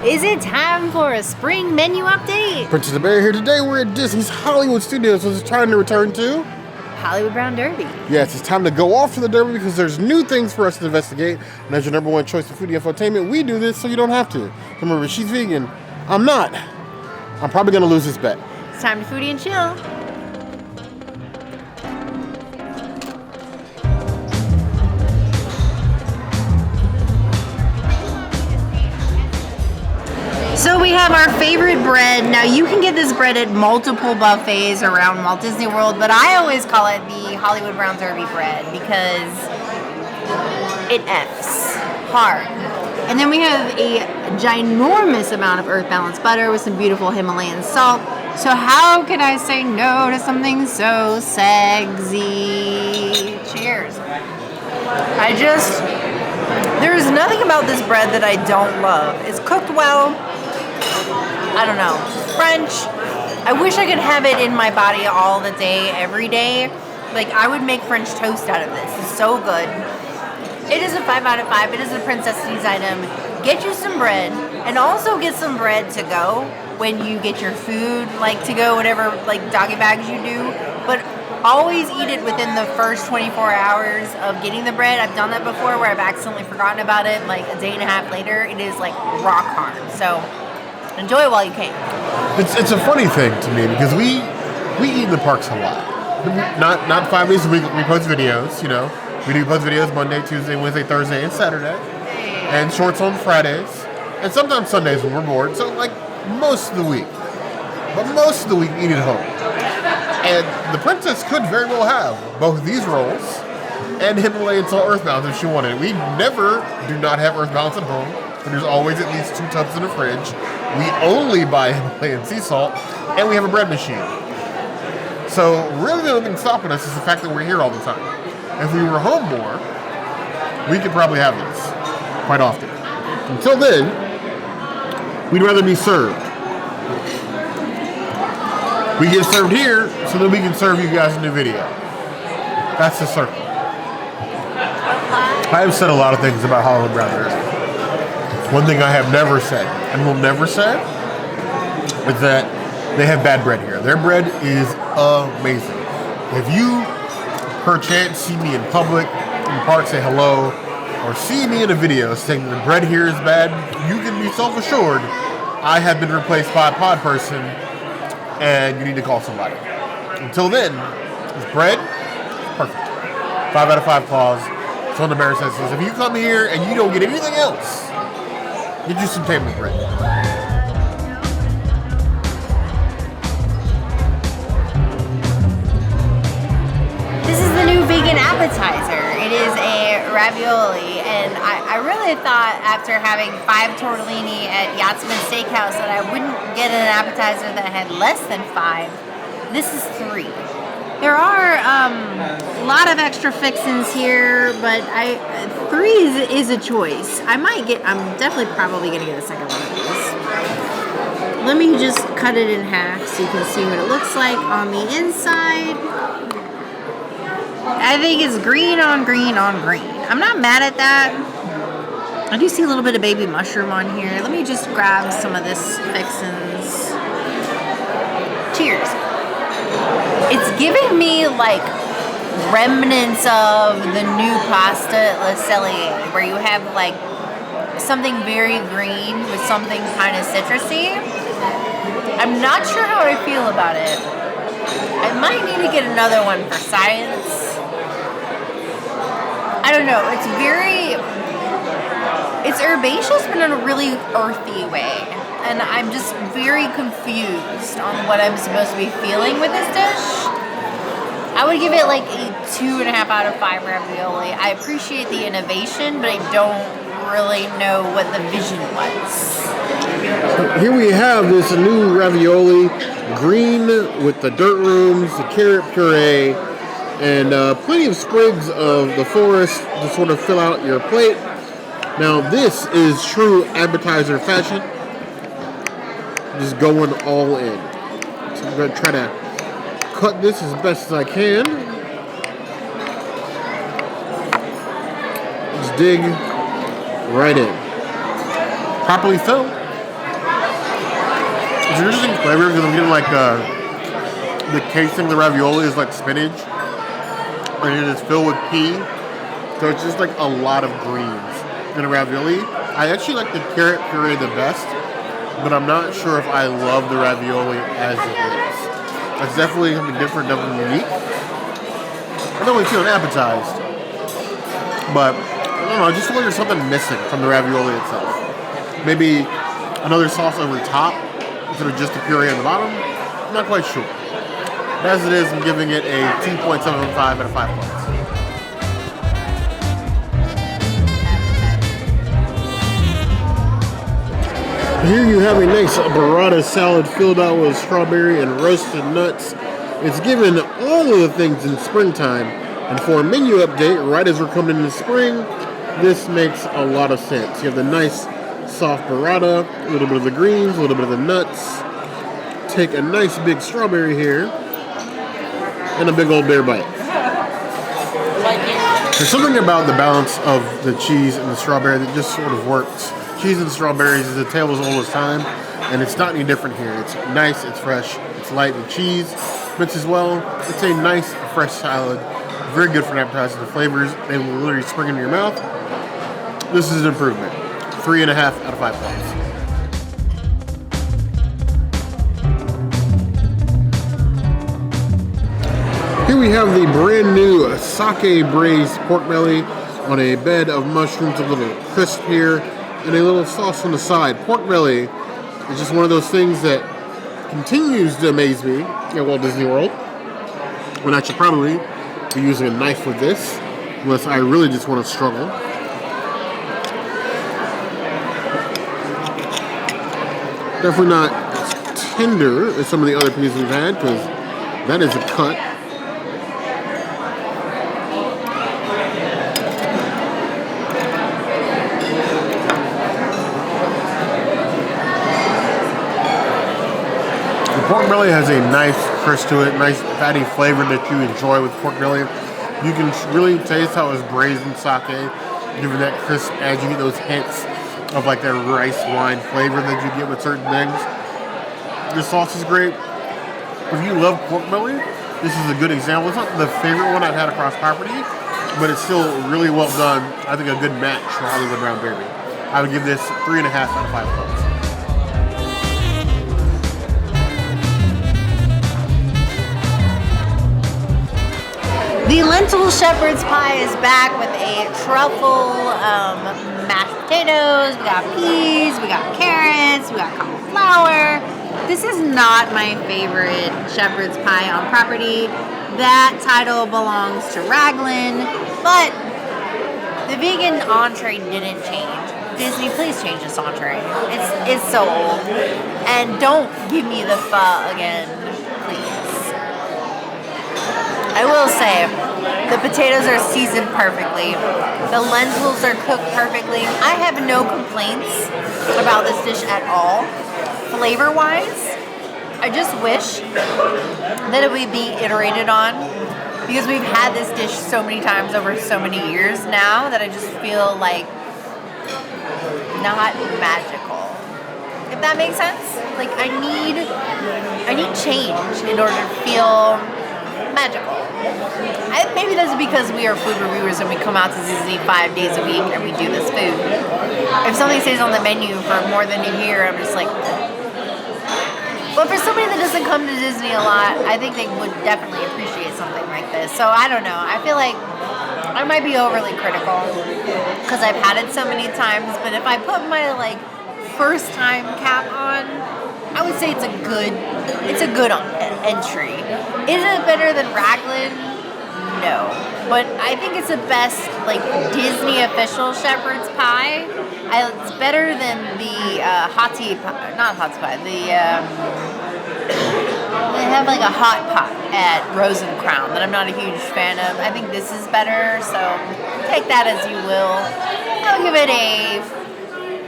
Is it time for a spring menu update? Princess of Bear here. Today we're at Disney's Hollywood Studios, so it's time to return to Hollywood Brown Derby. Yes, it's time to go off to the Derby because there's new things for us to investigate. And as your number one choice of foodie infotainment, we do this so you don't have to. Remember, she's vegan. I'm not. I'm probably going to lose this bet. It's time to foodie and chill. So we have our favorite bread. Now you can get this bread at multiple buffets around Walt Disney World, but I always call it the Hollywood Brown Derby bread because it F's hard. And then we have a ginormous amount of earth balanced butter with some beautiful Himalayan salt. So how can I say no to something so sexy? Cheers. There's nothing about this bread that I don't love. It's cooked well. I don't know. French. I wish I could have it in my body all the day, every day. Like, I would make French toast out of this. It's so good. It is a 5 out of 5. It is a princesses item. Get you some bread, and also get some bread to go when you get your food, like to go, whatever, like doggy bags you do. But always eat it within the first 24 hours of getting the bread. I've done that before where I've accidentally forgotten about it, like a day and a half later. It is like rock hard. So enjoy it while you can. It's a funny thing to me because we eat in the parks a lot. Not 5 days a week. We post videos, you know. We do post videos Monday, Tuesday, Wednesday, Thursday, and Saturday. And shorts on Fridays. And sometimes Sundays when we're bored. So like most of the week. But most of the week we eat at home. And the princess could very well have both these rolls and Himalayan salt earth balance if she wanted. We never do not have earth balance at home. And there's always at least 2 tubs in the fridge. We only buy Himalayan sea salt, and we have a bread machine. So really the only thing stopping us is the fact that we're here all the time. If we were home more, we could probably have this quite often. Until then, we'd rather be served. We get served here so that we can serve you guys in the video. That's the circle. I have said a lot of things about Hollywood Brown Derby. One thing I have never said, and will never say, is that they have bad bread here. Their bread is amazing. If you, perchance, see me in public, in the park, say hello, or see me in a video saying the bread here is bad, you can be self-assured I have been replaced by a pod person, and you need to call somebody. Until then, this bread, perfect. 5 out of 5 claws. So on the Bear says, if you come here and you don't get anything else, get you some table bread. This is the new vegan appetizer. It is a ravioli, and I really thought after having 5 tortellini at Yachtsman Steakhouse that I wouldn't get an appetizer that had less than 5. This is 3. There are a lot of extra fixins here, but 3 is a choice. I'm definitely probably going to get a second one of these. Let me just cut it in half so you can see what it looks like on the inside. I think it's green on green on green. I'm not mad at that. I do see a little bit of baby mushroom on here. Let me just grab some of this fixins. Cheers. It's giving me like remnants of the new pasta at Le Cellier, where you have like something very green with something kind of citrusy. I'm not sure how I feel about it. I might need to get another one for science. I don't know. It's herbaceous, but in a really earthy way. And I'm just very confused on what I'm supposed to be feeling with this dish. I would give it like a 2.5 out of 5 ravioli. I appreciate the innovation, but I don't really know what the vision was. Here we have this new ravioli, green with the dirt rooms, the carrot puree, and plenty of sprigs of the forest to sort of fill out your plate. Now this is true appetizer fashion. Just going all in. So I'm going to try to cut this as best as I can. Just dig right in. Properly filled. an interesting flavor because I'm getting like the casing of the ravioli is like spinach, and it is filled with pea. So it's just like a lot of greens in a ravioli. I actually like the carrot puree the best, but I'm not sure if I love the ravioli as it is. It's definitely something different, definitely unique. I'm definitely feeling appetized. But, I don't know, I just feel like there's something missing from the ravioli itself. Maybe another sauce over top instead of just the puree on the bottom. I'm not quite sure. But as it is, I'm giving it a 2.75 out of 5 points. Here you have a nice burrata salad filled out with strawberry and roasted nuts. It's given all of the things in springtime, and for a menu update, right as we're coming into spring, this makes a lot of sense. You have the nice soft burrata, a little bit of the greens, a little bit of the nuts. Take a nice big strawberry here, and a big old bear bite. There's something about the balance of the cheese and the strawberry that just sort of works. Cheese and strawberries is a tale as old as time, and it's not any different here. It's nice, it's fresh, it's light with cheese, mixes well. It's a nice, fresh salad. Very good for an appetizer. The flavors, they will literally spring into your mouth. This is an improvement. 3.5 out of 5 points. Here we have the brand new Sake-braised pork belly on a bed of mushrooms, a little crisp here, and a little sauce on the side. Pork belly is just one of those things that continues to amaze me at Walt Disney World. When I should probably be using a knife with this, unless I really just want to struggle. Definitely not as tender as some of the other pieces we've had, because that is a cut. Pork belly has a nice crisp to it, nice fatty flavor that you enjoy with pork belly. You can really taste how it's braised in sake, giving that crisp edge. You get those hints of like that rice wine flavor that you get with certain things. The sauce is great. If you love pork belly, this is a good example. It's not the favorite one I've had across property, but it's still really well done. I think a good match for Hollywood Brown Derby. I would give this 3.5 out of 5 points. The lentil shepherd's pie is back with a truffle, mashed potatoes, we got peas, we got carrots, we got cauliflower. This is not my favorite shepherd's pie on property. That title belongs to Raglan, but the vegan entree didn't change. Disney, please change this entree. It's so old. And don't give me the pho again, please. I will say, the potatoes are seasoned perfectly. The lentils are cooked perfectly. I have no complaints about this dish at all. Flavor-wise, I just wish that it would be iterated on, because we've had this dish so many times over so many years now that I just feel like not magical. If that makes sense? Like I need change in order to feel magical. Maybe that's because we are food reviewers and we come out to Disney 5 days a week and we do this food. If something stays on the menu for more than a year, I'm just like... But for somebody that doesn't come to Disney a lot, I think they would definitely appreciate something like this. So I don't know. I feel like I might be overly critical because I've had it so many times. But if I put my first time cap on, I would say it's a good entry. Is it better than Raglan? No. But I think it's the best Disney official shepherd's pie. It's better than the they have a hot pot at Rose and Crown that I'm not a huge fan of. I think this is better, so take that as you will. I'll give it a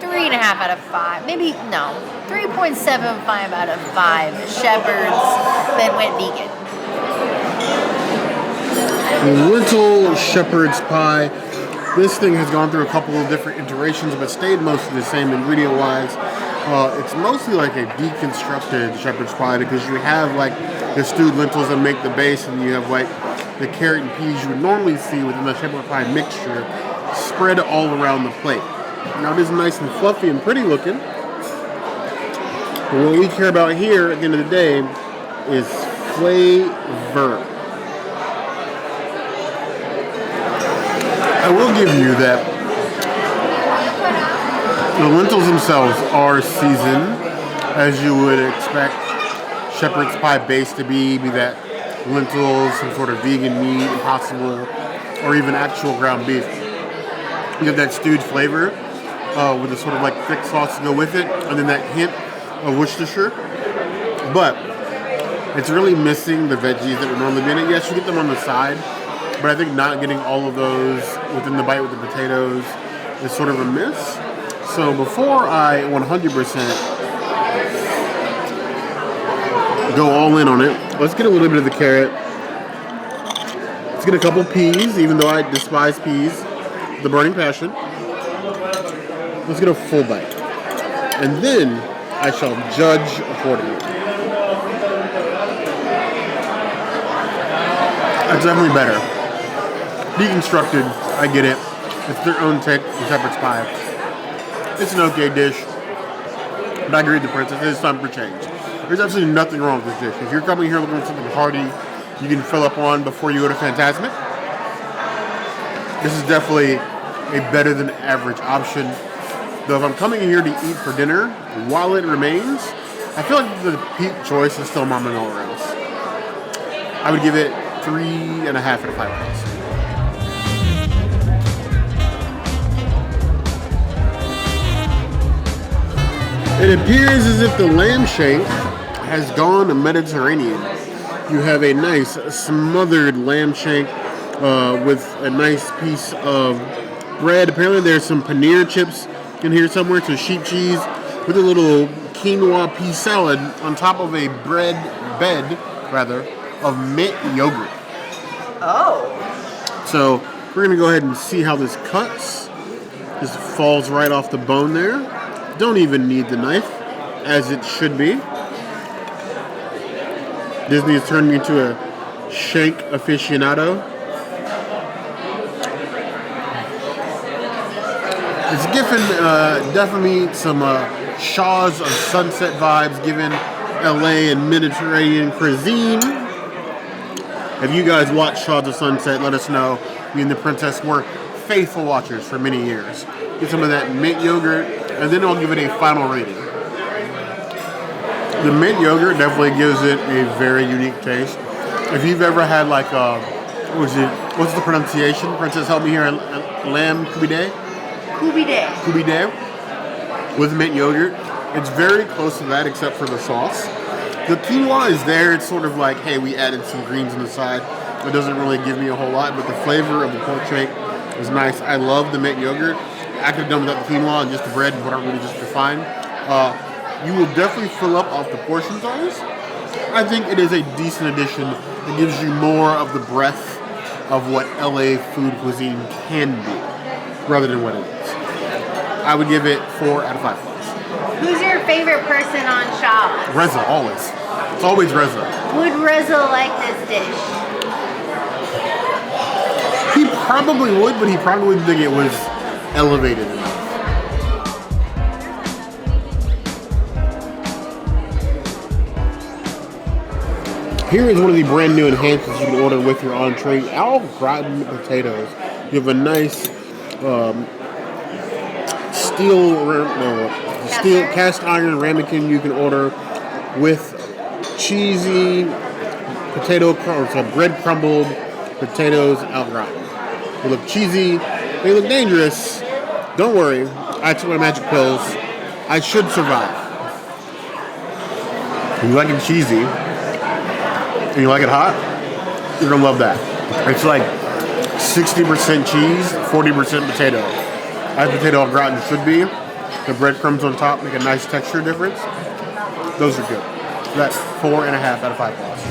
3.5 out of 5. Maybe, no, 3.75 out of 5 shepherds that went vegan. Lentil shepherd's pie. This thing has gone through a couple of different iterations, but stayed mostly the same ingredient-wise. It's mostly like a deconstructed shepherd's pie because you have like the stewed lentils that make the base, and you have like the carrot and peas you would normally see within the shepherd's pie mixture spread all around the plate. Now it is nice and fluffy and pretty looking. But what we care about here at the end of the day is flavor. I will give you that the lentils themselves are seasoned as you would expect shepherd's pie base to be that lentils, some sort of vegan meat, impossible, or even actual ground beef. You have that stewed flavor with a sort of like thick sauce to go with it, and then that hint of Worcestershire. But it's really missing the veggies that would normally be in it. Yes, you get them on the side, but I think not getting all of those within the bite with the potatoes is sort of a miss. So before I 100% go all in on it, let's get a little bit of the carrot. Let's get a couple peas, even though I despise peas, the burning passion. Let's get a full bite. And then I shall judge accordingly. That's definitely better. Deconstructed, I get it. It's their own take on shepherd's pie. It's an okay dish. But I agree with the princess. It is time for change. There's absolutely nothing wrong with this dish. If you're coming here looking for something hearty you can fill up on before you go to Fantasmic, this is definitely a better than average option. Though if I'm coming here to eat for dinner, while it remains, I feel like the peak choice is still Mama Melrose. I would give it 3.5 out of 5 points. It appears as if the lamb shank has gone Mediterranean. You have a nice smothered lamb shank with a nice piece of bread. Apparently there's some paneer chips in here somewhere, so sheep cheese with a little Quinoa-Pea salad on top of a bed of mint yogurt. Oh. So we're gonna go ahead and see how this cuts. Just falls right off the bone there. Don't even need the knife, as it should be. Disney has turned me into a shank aficionado. It's given definitely some Shaws of Sunset vibes, given LA and Mediterranean cuisine. If you guys watch Shaws of Sunset, let us know. Me and the princess were faithful watchers for many years. Get some of that mint yogurt, and then I'll give it a final rating. The mint yogurt definitely gives it a very unique taste. If you've ever had like what's the pronunciation? Princess, help me here. Lamb kubide? Kubide with mint yogurt. It's very close to that except for the sauce. The quinoa is there. It's sort of like, hey, we added some greens on the side. It doesn't really give me a whole lot, but the flavor of the pork shank is nice. I love the mint yogurt. I could have done without the quinoa and just the bread, but I really just define. You will definitely fill up off the portion size. I think it is a decent addition. It gives you more of the breadth of what LA food cuisine can be, rather than what it is. I would give it 4 out of 5 points. Who's your favorite person on Shaw? Reza, always. It's always Reza. Would Reza like this dish? He probably would, but he probably wouldn't think it was elevated enough. Here is one of the brand new enhancements you can order with your entree, Alba Gratin potatoes. You have a nice steel cast iron ramekin you can order with cheesy bread crumbled potatoes al gratin. They look cheesy. They look dangerous. Don't worry. I took my magic pills. I should survive. If you like it cheesy and you like it hot, you're going to love that. It's like 60% cheese, 40% potato. As potato au gratin should be. The breadcrumbs on top make a nice texture difference. Those are good. So that's 4.5 out of 5 points.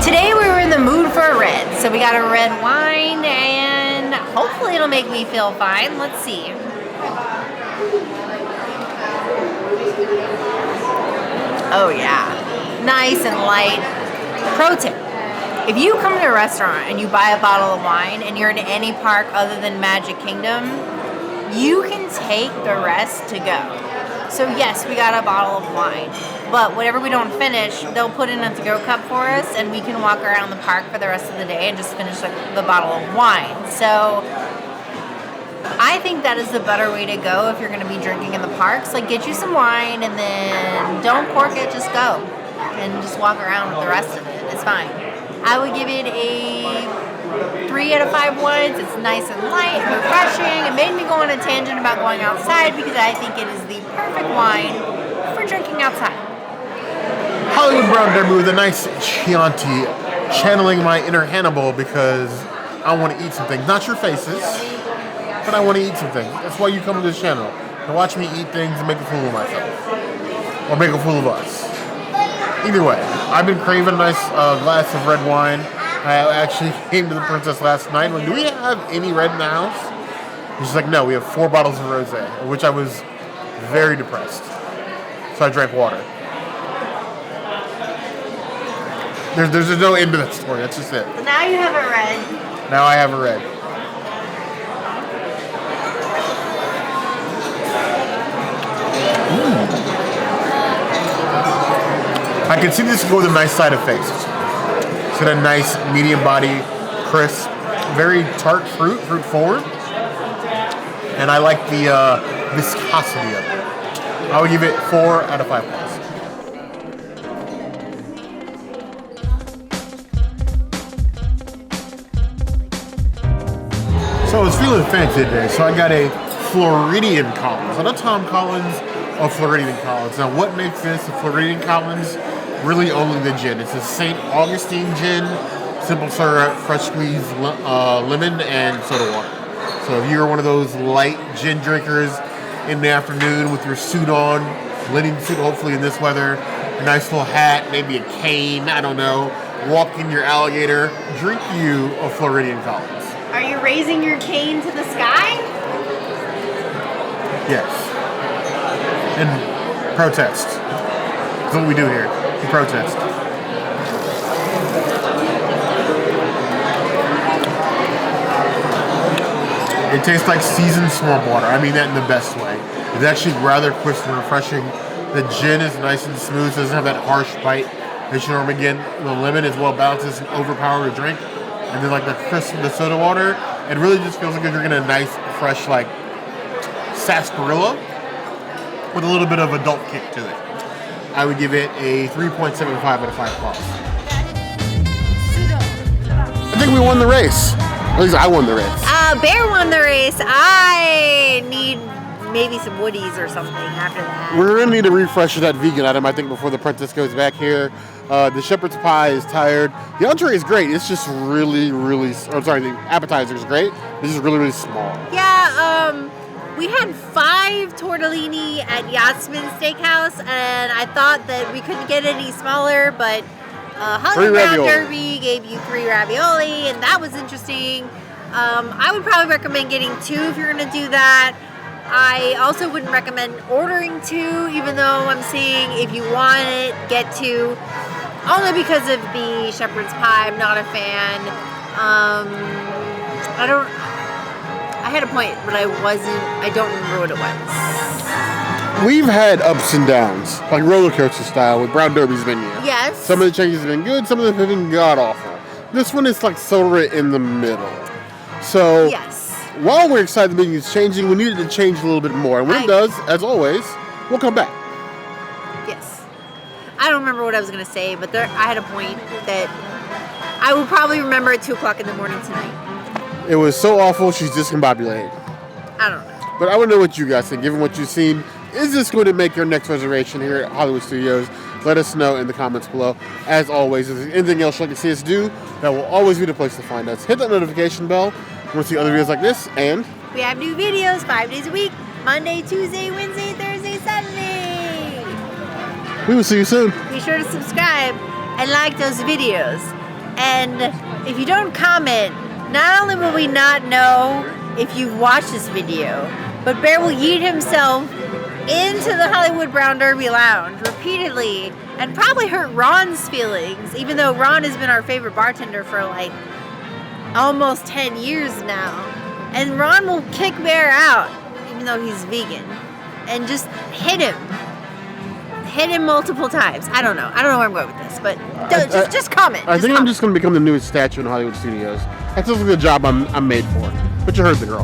Today we were in the mood for a red. So we got a red wine, and hopefully it'll make me feel fine. Let's see. Oh yeah, nice and light. Pro tip, if you come to a restaurant and you buy a bottle of wine and you're in any park other than Magic Kingdom, you can take the rest to go. So yes, we got a bottle of wine, but whatever we don't finish, they'll put in a to-go cup for us, and we can walk around the park for the rest of the day and just finish the bottle of wine. So I think that is the better way to go if you're going to be drinking in the parks. Like, get you some wine and then don't cork it, just go. And just walk around with the rest of it. It's fine. I would give it a 3 out of 5 wines. It's nice and light and refreshing. It made me go on a tangent about going outside because I think it is the perfect wine for drinking outside. Hollywood Brown Derby with a nice Chianti, channeling my inner Hannibal because I want to eat some things. Not your faces, but I want to eat some things. That's why you come to this channel, to watch me eat things and make a fool of myself. Or make a fool of us. Either way, I've been craving a nice glass of red wine. I actually came to the princess last night. I'm like, do we have any red in the house? And she's like, no, we have 4 bottles of rosé, of which I was very depressed. So I drank water. There's no end to that story. That's just it. So now you have a red. Now I have a red. I can see this go with a nice side of face. It's got a nice medium body, crisp, very tart fruit forward. And I like the viscosity of it. I would give it 4 out of 5 points. So I was feeling fancy today, so I got a Floridian Collins. Not a Tom Collins, a Floridian Collins. Now what makes this a Floridian Collins? Really only the gin. It's a St. Augustine gin, simple syrup, fresh squeezed lemon, and soda water. So if you're one of those light gin drinkers in the afternoon with your suit on, linen suit hopefully in this weather, a nice little hat, maybe a cane, I don't know, walking your alligator, drink you a Floridian Collins. Are you raising your cane to the sky? Yes. And protest. That's what we do here. We protest. It tastes like seasoned swamp water. I mean that in the best way. It's actually rather crisp and refreshing. The gin is nice and smooth. It doesn't have that harsh bite that you normally get. The lemon is well balanced. It's an overpowering drink. And then like the crisp of the soda water, it really just feels like you're drinking a nice, fresh, like sarsaparilla with a little bit of adult kick to it. I would give it a 3.75 out of 5 plus. I think we won the race. At least I won the race. Bear won the race. I need maybe some woodies or something after that. We're going to need to refresh that vegan item, I think, before the princess goes back here. The shepherd's pie is tired. The entree is great. It's just really, the appetizer is great. It's just really, really small. Yeah, we had 5 tortellini at Yachtsman Steakhouse, and I thought that we couldn't get any smaller, but Hollywood Brown Derby gave you 3 ravioli, and that was interesting. I would probably recommend getting 2 if you're going to do that. I also wouldn't recommend ordering 2, even though I'm saying if you want it, get 2. Only because of the shepherd's pie. I'm not a fan. I had a point, but I don't remember what it was. We've had ups and downs, like roller coaster style with Brown Derby's menu. Yes. Some of the changes have been good, some of them have been god-awful. This one is like sort of in the middle. So, yes. While we're excited the menu is changing, we needed to change a little bit more. And when it does, as always, we'll come back. Yes. I don't remember what I was going to say, but I had a point that I will probably remember at 2 o'clock in the morning tonight. It was so awful, she's discombobulated. I don't know. But I want to know what you guys think. Given what you've seen, is this going to make your next reservation here at Hollywood Studios? Let us know in the comments below. As always, if there's anything else you'd like to see us do, that will always be the place to find us. Hit that notification bell. You want to see other videos like this, and we have new videos 5 days a week. Monday, Tuesday, Wednesday, Thursday, Saturday. We will see you soon. Be sure to subscribe and like those videos. And if you don't comment, not only will we not know if you've watched this video, but Bear will yeet himself into the Hollywood Brown Derby Lounge repeatedly and probably hurt Ron's feelings, even though Ron has been our favorite bartender for like almost 10 years now. And Ron will kick Bear out, even though he's vegan, and just hit him. Hit him multiple times. I don't know where I'm going with this, but just comment. I think I'm just going to become the newest statue in Hollywood studios. That's just the job I'm made for. But you heard the girl.